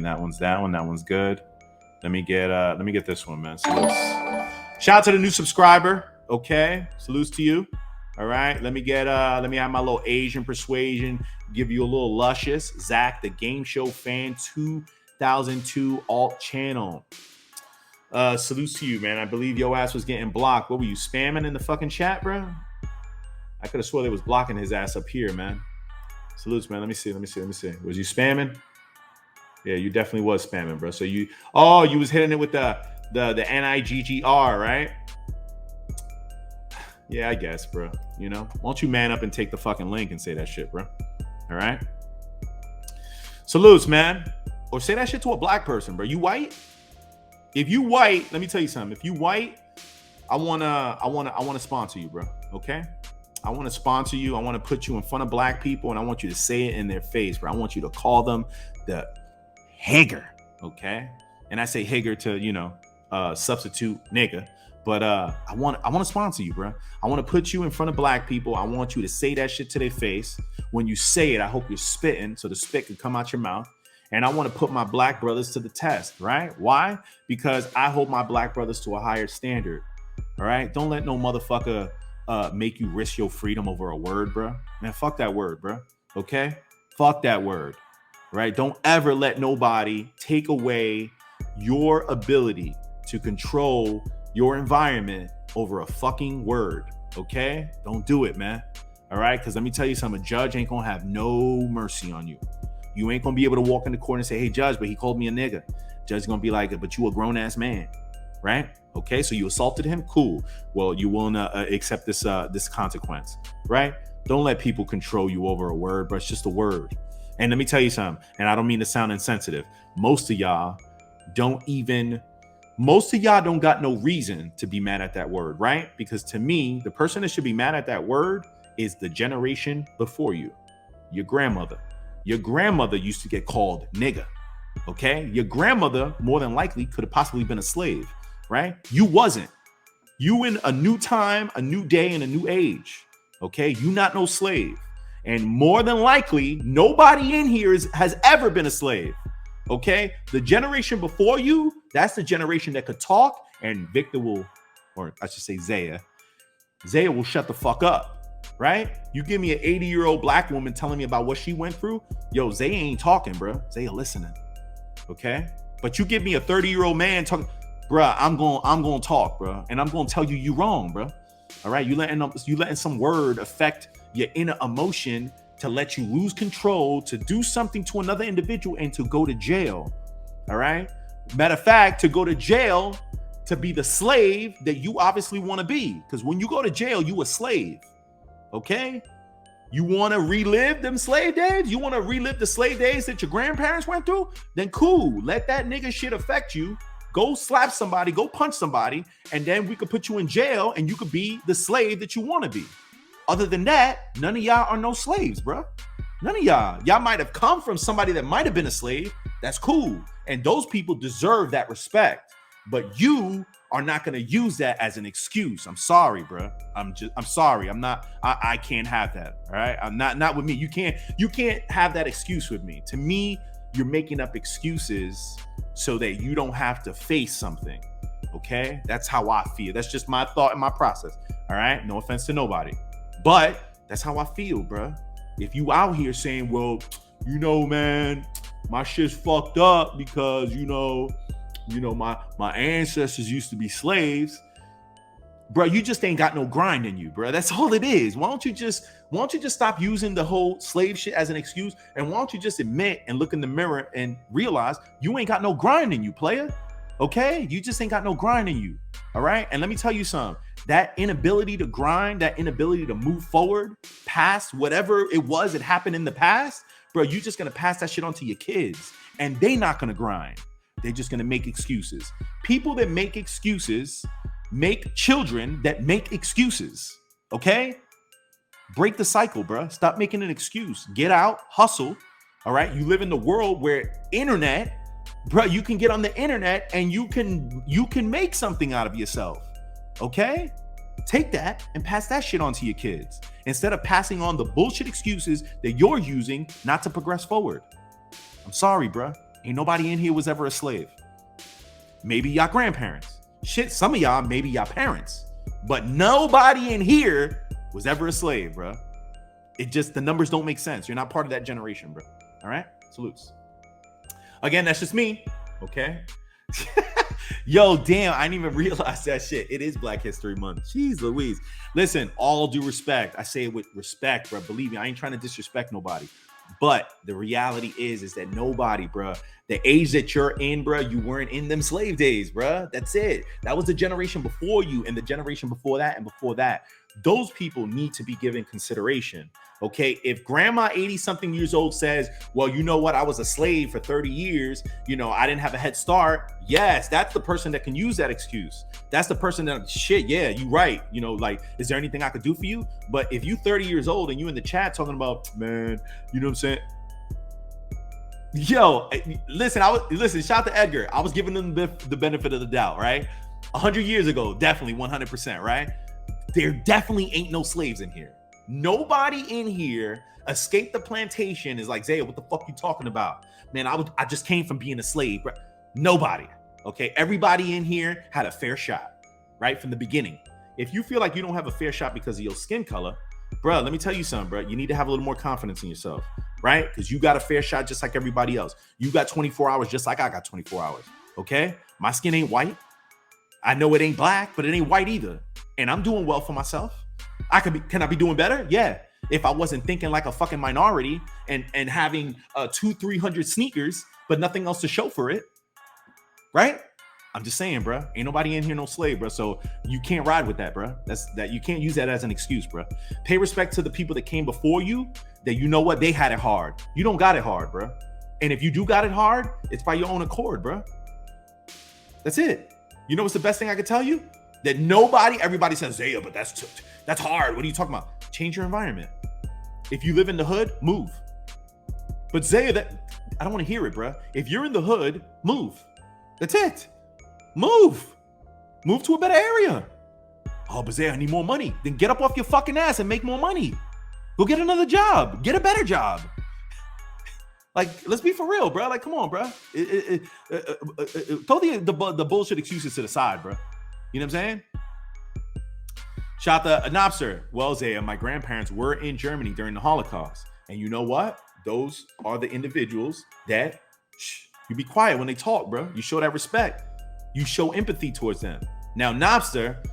That one's that one. That one's good. Let me get this one, man. Salutes. Shout out to the new subscriber. Okay, salutes to you. All right, let me have my little Asian persuasion. Give you a little luscious. Zach, the game show fan, 2002 alt channel. Salutes to you, man. I believe your ass was getting blocked. What were you spamming in the fucking chat, bro? I could have swore they was blocking his ass up here, man. Salutes, man. Let me see. Was you spamming? Yeah, you definitely was spamming, bro. So you was hitting it with the NIGGR, right? Yeah, I guess, bro. You know, why don't you man up and take the fucking link and say that shit, bro? All right. Salutes, man. Or say that shit to a black person, bro. You white? If you white, let me tell you something. If you white, I wanna sponsor you, bro. Okay? I want to sponsor you. I want to put you in front of black people, and I want you to say it in their face, bro. I want you to call them the higger, okay? And I say higger to, substitute nigga. But I want to sponsor you, bro. I want to put you in front of black people. I want you to say that shit to their face. When you say it, I hope you're spitting so the spit can come out your mouth. And I want to put my black brothers to the test, right? Why? Because I hold my black brothers to a higher standard, all right? Don't let no motherfucker make you risk your freedom over a word, bro. Man, fuck that word, bro. Okay? Fuck that word, right? Don't ever let nobody take away your ability to control your environment over a fucking word, okay? Don't do it, man. All right? Because let me tell you something. A judge ain't gonna have no mercy on you. You ain't gonna be able to walk in the court and say, hey, judge, but he called me a nigga. Judge is gonna be like, but you a grown-ass man, right? Okay, so you assaulted him? Cool. Well, you won't accept this consequence, right? Don't let people control you over a word, but it's just a word. And let me tell you something, and I don't mean to sound insensitive. Most of y'all don't got no reason to be mad at that word, right? Because to me, the person that should be mad at that word is the generation before you. Your grandmother. Your grandmother used to get called nigga, okay? Your grandmother, more than likely, could have possibly been a slave. Right? You wasn't. You in a new time, a new day, and a new age. Okay? You not no slave. And more than likely, nobody in here has ever been a slave. Okay? The generation before you, that's the generation that could talk, and Victor will, or I should say Zaya will shut the fuck up. Right? You give me an 80-year-old black woman telling me about what she went through. Yo, Zaya ain't talking, bro. Zaya listening. Okay? But you give me a 30-year-old man talking. Bruh, I'm going to talk, bro, and I'm going to tell you wrong, bro. All right, you letting some word affect your inner emotion to let you lose control, to do something to another individual, and to go to jail. All right. Matter of fact, to go to jail to be the slave that you obviously want to be, because when you go to jail, you a slave. Okay. You want to relive them slave days? You want to relive the slave days that your grandparents went through? Then cool. Let that nigga shit affect you. Go slap somebody, go punch somebody, and then we could put you in jail and you could be the slave that you want to be. Other than that, none of y'all are no slaves, bro. None of y'all. Y'all might have come from somebody that might have been a slave. That's cool. And those people deserve that respect. But you are not going to use that as an excuse. I'm sorry, bro. I'm sorry. I can't have that. All right. I'm not with me. You can't have that excuse with me. To me, you're making up excuses so that you don't have to face something. Okay? That's how I feel. That's just my thought and my process. All right? No offense to nobody. But that's how I feel, bro. If you out here saying, well, man, my shit's fucked up because, my ancestors used to be slaves. Bro, you just ain't got no grind in you, bro. That's all it is. Why don't you just stop using the whole slave shit as an excuse? And why don't you just admit and look in the mirror and realize you ain't got no grind in you, player? Okay? You just ain't got no grind in you. All right? And let me tell you something. That inability to grind, that inability to move forward past whatever it was that happened in the past, bro, you just going to pass that shit on to your kids. And they not going to grind. They're just going to make excuses. People that make excuses make children that make excuses. Okay? Break the cycle, bro. Stop making an excuse. Get out, hustle. All right? You live in the world where internet, bro, you can get on the internet and you can make something out of yourself. Okay? Take that and pass that shit on to your kids instead of passing on the bullshit excuses that you're using not to progress forward. I'm sorry, bro. Ain't nobody in here was ever a slave. Maybe y'all grandparents. Shit, some of y'all, maybe y'all parents. But nobody in here was ever a slave, bro. It just, the numbers don't make sense. You're not part of that generation, bro. All right? Salutes. Again, that's just me. Okay? Yo, damn, I didn't even realize that shit. It is Black History Month. Jeez Louise. Listen, all due respect. I say it with respect, bro. Believe me, I ain't trying to disrespect nobody. But the reality is that nobody, bro, the age that you're in, bro, you weren't in them slave days, bro. That's it. That was the generation before you and the generation before that and before that. Those people need to be given consideration. Okay, if grandma 80 something years old says, well, you know what, I was a slave for 30 years, you know, I didn't have a head start. Yes, that's the person that can use that excuse. That's the person that, shit, yeah, you right. You know, like, is there anything I could do for you? But if you 30 years old and you in the chat talking about, man, you know what I'm saying? Yo, listen, shout out to Edgar. I was giving them the benefit of the doubt, right? 100 years ago, definitely 100%, right? There definitely ain't no slaves in here. Nobody in here escaped the plantation is like, Zaya, what the fuck you talking about? Man, I just came from being a slave. Bro. Nobody. Okay. Everybody in here had a fair shot, right? From the beginning. If you feel like you don't have a fair shot because of your skin color, bro, let me tell you something, bro. You need to have a little more confidence in yourself, right? Because you got a fair shot just like everybody else. You got 24 hours just like I got 24 hours. Okay. My skin ain't white. I know it ain't black, but it ain't white either. And I'm doing well for myself. Can I be doing better? Yeah. If I wasn't thinking like a fucking minority and having 200-300 sneakers, but nothing else to show for it. Right? I'm just saying, bro. Ain't nobody in here no slave, bro. So you can't ride with that, bro. You can't use that as an excuse, bro. Pay respect to the people that came before you, that you know what, they had it hard. You don't got it hard, bro. And if you do got it hard, it's by your own accord, bro. That's it. You know what's the best thing I could tell you? That everybody says, Zaya, but that's hard. What are you talking about? Change your environment. If you live in the hood, move. But Zaya, I don't want to hear it, bro. If you're in the hood, move. That's it. Move. Move to a better area. Oh, but Zaya, I need more money. Then get up off your fucking ass and make more money. Go get another job. Get a better job. Like, let's be for real, bro. Like, come on, bro. Throw the bullshit excuses to the side, bro. You know what I'm saying? Shout out to Anopser. Well, Zaya, my grandparents were in Germany during the Holocaust. And you know what? Those are the individuals that, you be quiet when they talk, bro. You show that respect. You show empathy towards them. Now, Nopster,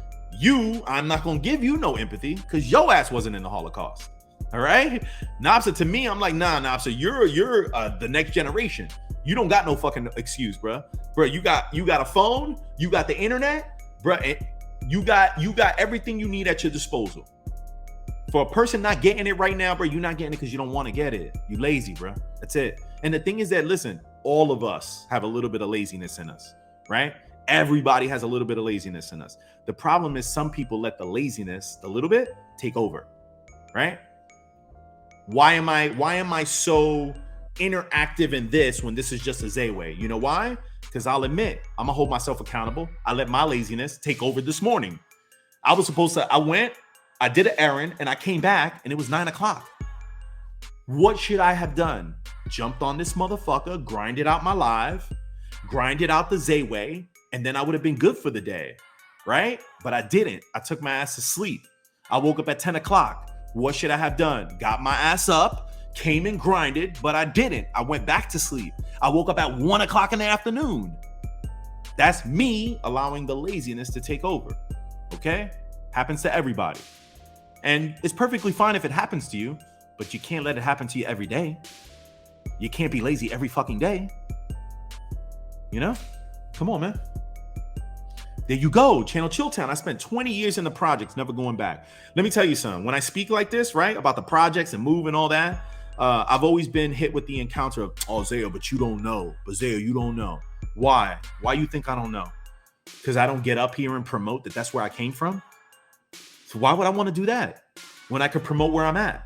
I'm not going to give you no empathy because your ass wasn't in the Holocaust. All right? Nopster, to me, I'm like, nah, Nopster, you're the next generation. You don't got no fucking excuse, bro. Bro, you got a phone. You got the internet. Bro, you got everything you need at your disposal. For a person not getting it right now, bro, you're not getting it because you don't want to get it. You lazy, bro. That's it. And the thing is that, listen, all of us have a little bit of laziness in us, right? Everybody has a little bit of laziness in us. The problem is some people let the laziness, the little bit, take over, right? Why am I so interactive in this when this is just a Zayway? You know why? Because I'll admit, I'm gonna hold myself accountable. I let my laziness take over this morning. I did an errand and I came back and it was 9:00. What should I have done? Jumped on this motherfucker, grinded out my live, grinded out the Zayway, and then I would have been good for the day, right? But I didn't. I took my ass to sleep. I woke up at 10:00. What should I have done? Got my ass up, came and grinded, but I didn't. I went back to sleep. I woke up at 1:00 in the afternoon. That's me allowing the laziness to take over, okay? Happens to everybody. And it's perfectly fine if it happens to you, but you can't let it happen to you every day. You can't be lazy every fucking day. You know? Come on, man. There you go. Channel Chilltown. I spent 20 years in the projects, never going back. Let me tell you something. When I speak like this, right, about the projects and move and all that, I've always been hit with the encounter of, oh, Zaya, but you don't know. But Zaya, you don't know. Why? Why you think I don't know? Because I don't get up here and promote that that's where I came from? So why would I want to do that when I could promote where I'm at?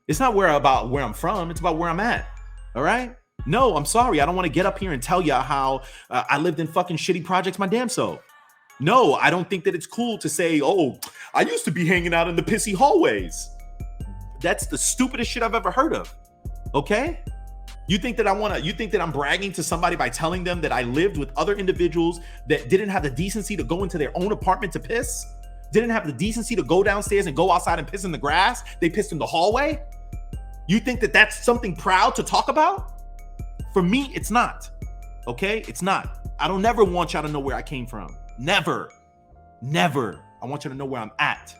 It's not about where I'm from. It's about where I'm at. All right? No, I'm sorry. I don't want to get up here and tell you how I lived in fucking shitty projects my damn self. No, I don't think that it's cool to say, oh, I used to be hanging out in the pissy hallways. That's the stupidest shit I've ever heard of. Okay? You think that I'm bragging to somebody by telling them that I lived with other individuals that didn't have the decency to go into their own apartment to piss? Didn't have the decency to go downstairs and go outside and piss in the grass? They pissed in the hallway? You think that that's something proud to talk about? For me, it's not. Okay? It's not. I don't never want y'all to know where I came from. Never. Never. I want you to know where I'm at.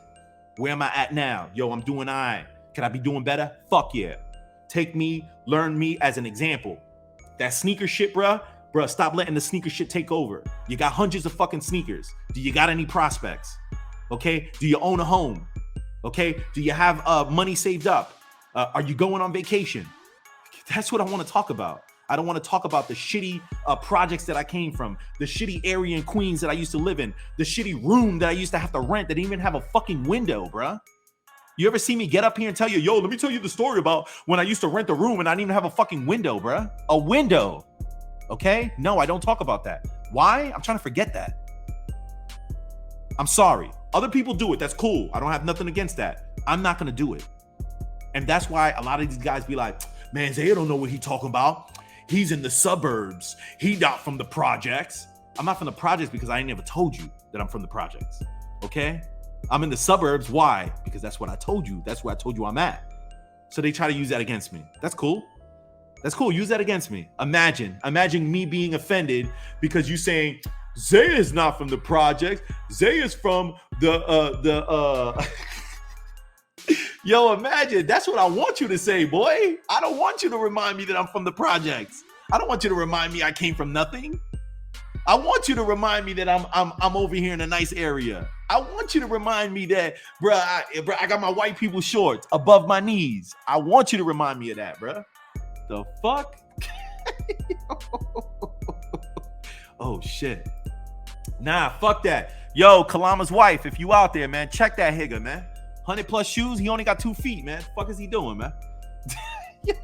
Where am I at now? Yo, I'm doing all right. Can I be doing better? Fuck yeah. Take me, learn me as an example. That sneaker shit, bruh, stop letting the sneaker shit take over. You got hundreds of fucking sneakers. Do you got any prospects? Okay? Do you own a home? Okay? Do you have money saved up? Are you going on vacation? That's what I want to talk about. I don't want to talk about the shitty projects that I came from, the shitty area in Queens that I used to live in, the shitty room that I used to have to rent that didn't even have a fucking window, bruh. You ever see me get up here and tell you, yo, let me tell you the story about when I used to rent a room and I didn't even have a fucking window, bruh? A window. Okay? No, I don't talk about that. Why? I'm trying to forget that. I'm sorry. Other people do it. That's cool. I don't have nothing against that. I'm not going to do it. And that's why a lot of these guys be like, man, Zaya don't know what he talking about. He's in the suburbs. He not from the projects. I'm not from the projects because I ain't never told you that I'm from the projects. Okay? I'm in the suburbs. Why? Because that's what I told you. That's where I told you I'm at. So they try to use that against me. That's cool. That's cool. Use that against me. Imagine me being offended because you saying Zaya is not from the projects. Zaya is from the Yo, imagine. That's what I want you to say, boy. I don't want you to remind me that I'm from the projects. I don't want you to remind me I came from nothing. I want you to remind me that I'm over here in a nice area. I want you to remind me that, bruh, I got my white people shorts above my knees. I want you to remind me of that, bruh. The fuck? Oh, shit. Nah, fuck that. Yo, Kalama's wife, if you out there, man, check that higger, man. 100 plus shoes, he only got 2 feet, man. Fuck is he doing, man? Yo.